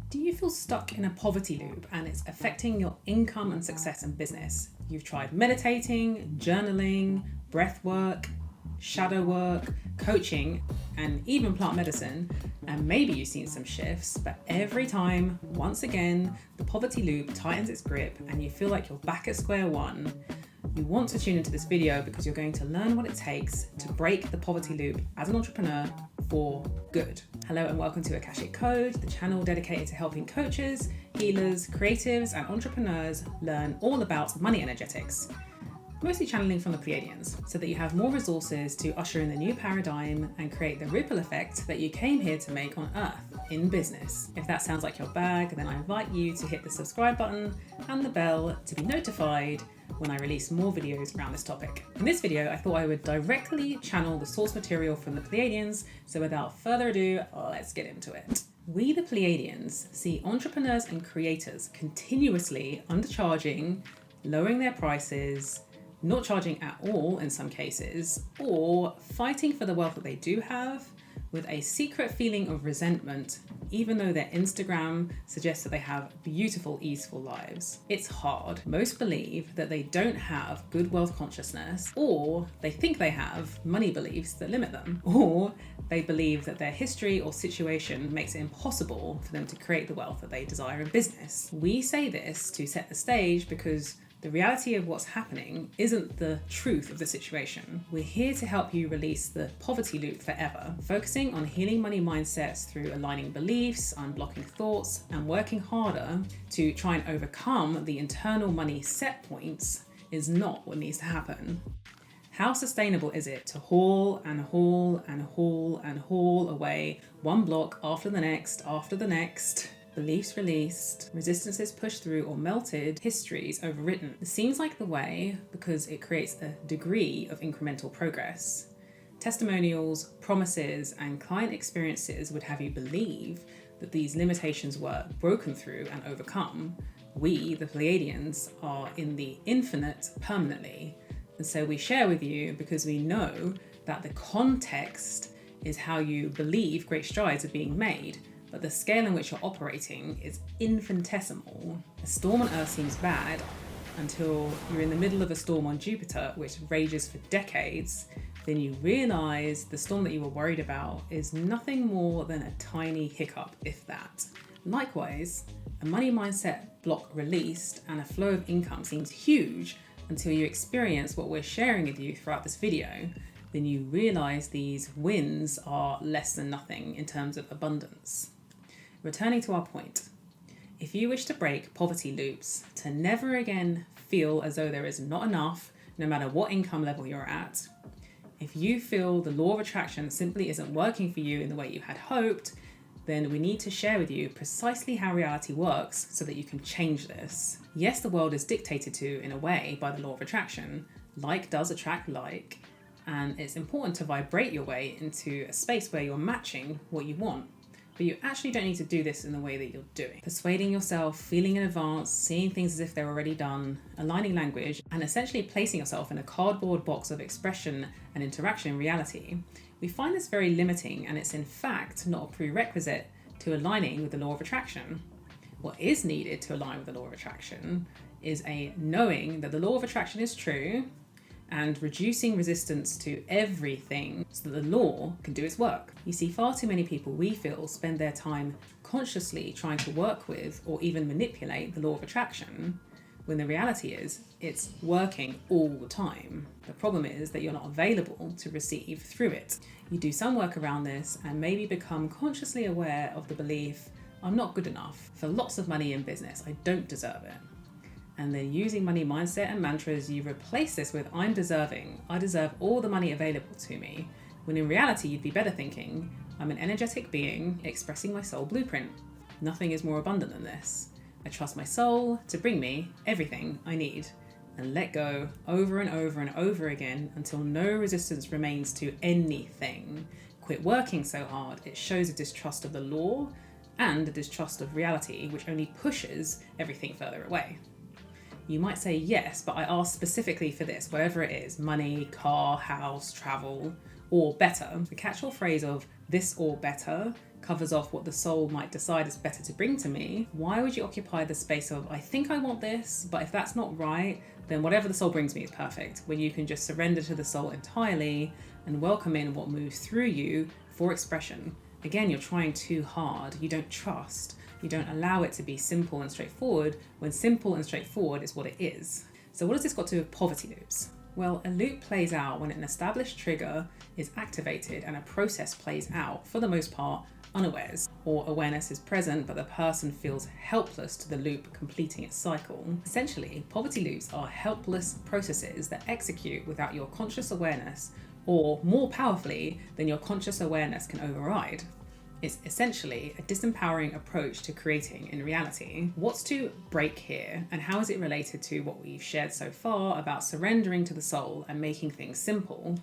Do you feel stuck in a poverty loop and it's affecting your income and success in business? You've tried meditating, journaling, breath work, shadow work, coaching, and even plant medicine, and maybe you've seen some shifts, but every time, once again, the poverty loop tightens its grip and you feel like you're back at square one. You want to tune into this video because you're going to learn what it takes to break the poverty loop as an entrepreneur for good. Hello and welcome to Akashic Code, the channel dedicated to helping coaches, healers, creatives, and entrepreneurs learn all about money energetics. Mostly channeling from the Pleiadians, so that you have more resources to usher in the new paradigm and create the ripple effect that you came here to make on Earth in business. If that sounds like your bag, then I invite you to hit the subscribe button and the bell to be notified when I release more videos around this topic. In this video, I thought I would directly channel the source material from the Pleiadians, so without further ado, let's get into it. We, the Pleiadians, see entrepreneurs and creators continuously undercharging, lowering their prices, not charging at all in some cases, or fighting for the wealth that they do have with a secret feeling of resentment, even though their Instagram suggests that they have beautiful, easeful lives. It's hard. Most believe that they don't have good wealth consciousness, or they think they have money beliefs that limit them, or they believe that their history or situation makes it impossible for them to create the wealth that they desire in business. We say this to set the stage because the reality of what's happening isn't the truth of the situation. We're here to help you release the poverty loop forever, focusing on healing money mindsets through aligning beliefs, unblocking thoughts, and working harder to try and overcome the internal money set points is not what needs to happen. How sustainable is it to haul and haul and haul and haul away one block after the next, beliefs released, resistances pushed through or melted, histories overwritten? It seems like the way because it creates a degree of incremental progress. Testimonials, promises, and client experiences would have you believe that these limitations were broken through and overcome. We, the Pleiadians, are in the infinite permanently. And so we share with you because we know that the context is how you believe great strides are being made, but the scale in which you're operating is infinitesimal. A storm on Earth seems bad until you're in the middle of a storm on Jupiter, which rages for decades. Then you realize the storm that you were worried about is nothing more than a tiny hiccup, if that. Likewise, a money mindset block released and a flow of income seems huge until you experience what we're sharing with you throughout this video. Then you realize these wins are less than nothing in terms of abundance. Returning to our point, if you wish to break poverty loops, to never again feel as though there is not enough, no matter what income level you're at, if you feel the law of attraction simply isn't working for you in the way you had hoped, then we need to share with you precisely how reality works so that you can change this. Yes, the world is dictated to, in a way, by the law of attraction. Like does attract like, and it's important to vibrate your way into a space where you're matching what you want. But you actually don't need to do this in the way that you're doing. Persuading yourself, feeling in advance, seeing things as if they're already done, aligning language, and essentially placing yourself in a cardboard box of expression and interaction in reality. We find this very limiting, and it's in fact not a prerequisite to aligning with the law of attraction. What is needed to align with the law of attraction is a knowing that the law of attraction is true, and reducing resistance to everything so that the law can do its work. You see, far too many people, we feel, spend their time consciously trying to work with or even manipulate the law of attraction, when the reality is it's working all the time. The problem is that you're not available to receive through it. You do some work around this and maybe become consciously aware of the belief, I'm not good enough for lots of money in business, I don't deserve it. And then using money mindset and mantras, you replace this with I'm deserving, I deserve all the money available to me, when in reality you'd be better thinking, I'm an energetic being expressing my soul blueprint. Nothing is more abundant than this. I trust my soul to bring me everything I need, and let go over and over and over again until no resistance remains to anything. Quit working so hard, it shows a distrust of the law and a distrust of reality, which only pushes everything further away. You might say yes, but I asked specifically for this, whatever it is, money, car, house, travel, or better. The catch-all phrase of this or better covers off what the soul might decide is better to bring to me, why would you occupy the space of, I think I want this, but if that's not right, then whatever the soul brings me is perfect, when you can just surrender to the soul entirely and welcome in what moves through you for expression. Again, you're trying too hard. You don't trust. You don't allow it to be simple and straightforward, when simple and straightforward is what it is. So what has this got to do with poverty loops? Well, a loop plays out when an established trigger is activated and a process plays out, for the most part, unawares, or awareness is present but the person feels helpless to the loop completing its cycle. Essentially, poverty loops are helpless processes that execute without your conscious awareness, or more powerfully than your conscious awareness can override. It's essentially a disempowering approach to creating in reality. What's to break here, and how is it related to what we've shared so far about surrendering to the soul and making things simple?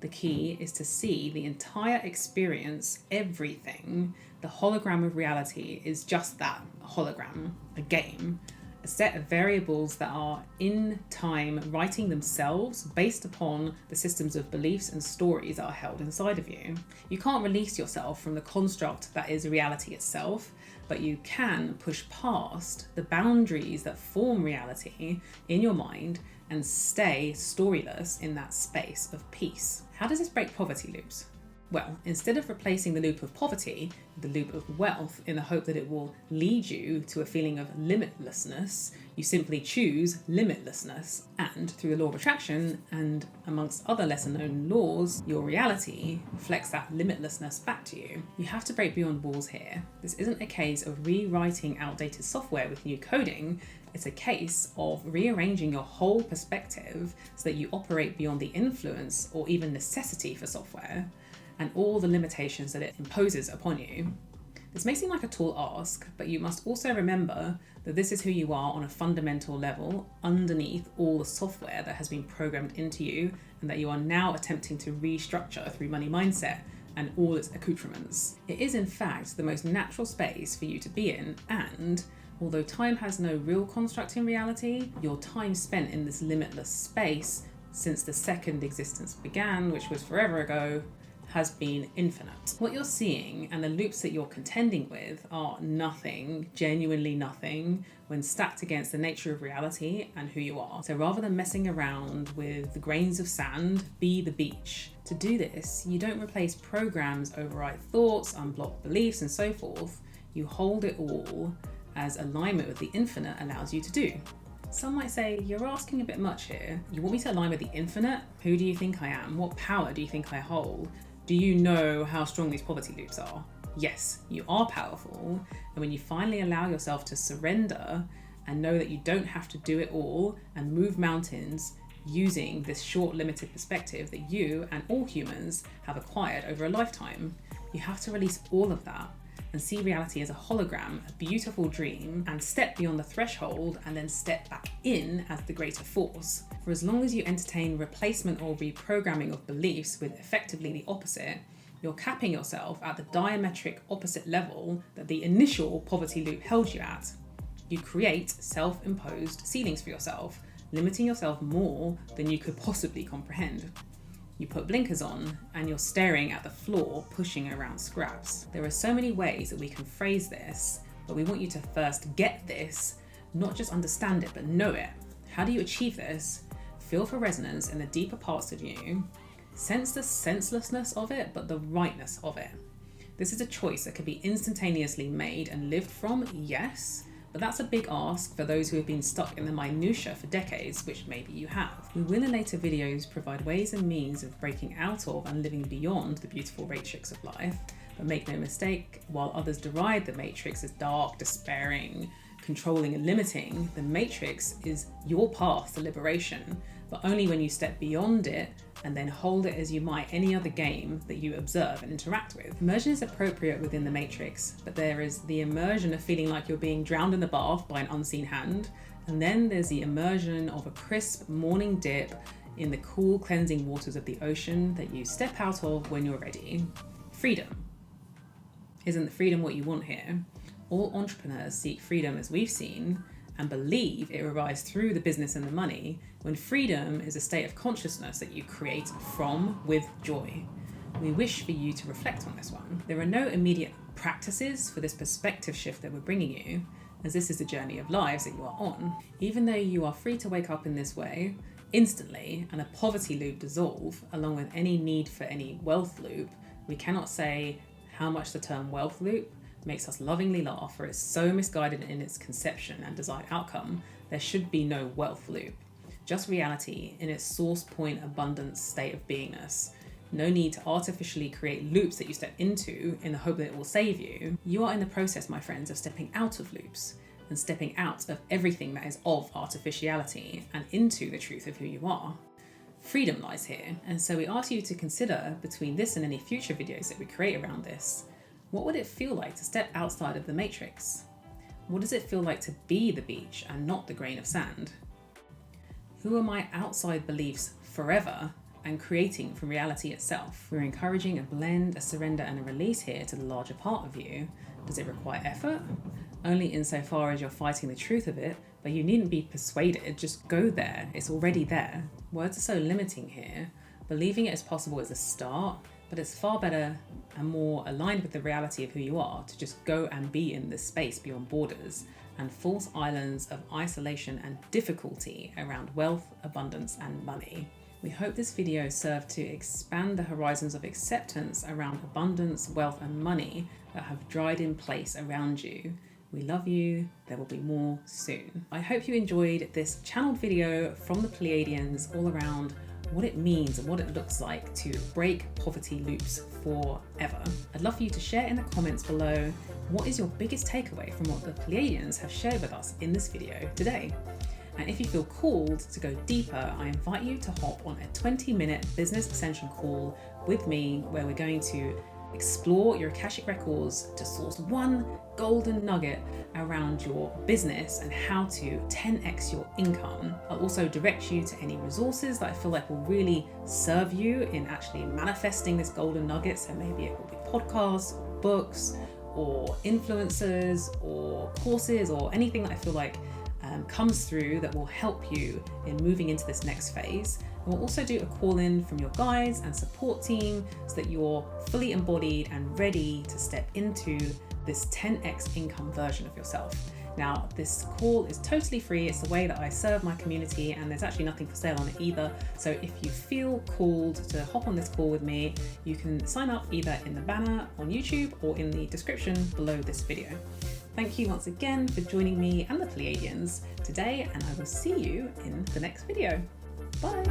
The key is to see the entire experience, everything. The hologram of reality is just that, a hologram, a game, a set of variables that are in time writing themselves based upon the systems of beliefs and stories that are held inside of you. You can't release yourself from the construct that is reality itself, but you can push past the boundaries that form reality in your mind and stay storyless in that space of peace. How does this break poverty loops? Well, instead of replacing the loop of poverty with the loop of wealth in the hope that it will lead you to a feeling of limitlessness, you simply choose limitlessness. And through the law of attraction and amongst other lesser known laws, your reality reflects that limitlessness back to you. You have to break beyond walls here. This isn't a case of rewriting outdated software with new coding. It's a case of rearranging your whole perspective so that you operate beyond the influence or even necessity for software and all the limitations that it imposes upon you. This may seem like a tall ask, but you must also remember that this is who you are on a fundamental level underneath all the software that has been programmed into you and that you are now attempting to restructure through money mindset and all its accoutrements. It is in fact the most natural space for you to be in, and although time has no real construct in reality, your time spent in this limitless space since the second existence began, which was forever ago, has been infinite. What you're seeing and the loops that you're contending with are nothing, genuinely nothing, when stacked against the nature of reality and who you are. So rather than messing around with the grains of sand, be the beach. To do this, you don't replace programs, override thoughts, unblock beliefs, and so forth. You hold it all as alignment with the infinite allows you to do. Some might say, you're asking a bit much here. You want me to align with the infinite? Who do you think I am? What power do you think I hold? Do you know how strong these poverty loops are? Yes, you are powerful. And when you finally allow yourself to surrender and know that you don't have to do it all and move mountains using this short, limited perspective that you and all humans have acquired over a lifetime, you have to release all of that and see reality as a hologram, a beautiful dream, and step beyond the threshold and then step back in as the greater force. For as long as you entertain replacement or reprogramming of beliefs with effectively the opposite, you're capping yourself at the diametric opposite level that the initial poverty loop held you at. You create self-imposed ceilings for yourself, limiting yourself more than you could possibly comprehend. You put blinkers on and you're staring at the floor, pushing around scraps. There are so many ways that we can phrase this, but we want you to first get this, not just understand it, but know it. How do you achieve this? Feel for resonance in the deeper parts of you. Sense the senselessness of it, but the rightness of it. This is a choice that can be instantaneously made and lived from, yes, but that's a big ask for those who have been stuck in the minutiae for decades, which maybe you have. We will in later videos provide ways and means of breaking out of and living beyond the beautiful matrix of life, but make no mistake, while others deride the matrix as dark, despairing, controlling and limiting, the matrix is your path to liberation, but only when you step beyond it and then hold it as you might any other game that you observe and interact with. Immersion is appropriate within the matrix, but there is the immersion of feeling like you're being drowned in the bath by an unseen hand, and then there's the immersion of a crisp morning dip in the cool cleansing waters of the ocean that you step out of when you're ready. Freedom. Isn't the freedom what you want here? All entrepreneurs seek freedom, as we've seen, and believe it arrives through the business and the money, when freedom is a state of consciousness that you create from with joy. We wish for you to reflect on this one. There are no immediate practices for this perspective shift that we're bringing you, as this is the journey of lives that you are on. Even though you are free to wake up in this way instantly and a poverty loop dissolve, along with any need for any wealth loop, we cannot say how much the term wealth loop makes us lovingly laugh, for it's so misguided in its conception and desired outcome. There should be no wealth loop, just reality in its source point abundance state of beingness. No need to artificially create loops that you step into in the hope that it will save you. You are in the process, my friends, of stepping out of loops and stepping out of everything that is of artificiality and into the truth of who you are. Freedom lies here, and so we ask you to consider, between this and any future videos that we create around this, what would it feel like to step outside of the matrix? What does it feel like to be the beach and not the grain of sand? Who are my outside beliefs forever and creating from reality itself? We're encouraging a blend, a surrender, and a release here to the larger part of you. Does it require effort? Only insofar as you're fighting the truth of it, but you needn't be persuaded, just go there, it's already there. Words are so limiting here. Believing it is possible is a start, but it's far better and more aligned with the reality of who you are to just go and be in this space beyond borders and false islands of isolation and difficulty around wealth, abundance, and money. We hope this video served to expand the horizons of acceptance around abundance, wealth, and money that have dried in place around you. We love you. There will be more soon. I hope you enjoyed this channeled video from the Pleiadians all around what it means and what it looks like to break poverty loops forever. I'd love for you to share in the comments below what is your biggest takeaway from what the Pleiadians have shared with us in this video today. And if you feel called to go deeper, I invite you to hop on a 20-minute Business Ascension call with me where we're going to explore your Akashic records to source one golden nugget around your business and how to 10x your income. I'll also direct you to any resources that I feel like will really serve you in actually manifesting this golden nugget. So maybe it will be podcasts, books, or influencers, or courses, or anything that I feel like comes through that will help you in moving into this next phase. And we'll also do a call-in from your guides and support team so that you're fully embodied and ready to step into this 10x income version of yourself. Now, this call is totally free. It's the way that I serve my community, and there's actually nothing for sale on it either. So if you feel called to hop on this call with me, you can sign up either in the banner on YouTube or in the description below this video. Thank you once again for joining me and the Pleiadians today, and I will see you in the next video. Bye.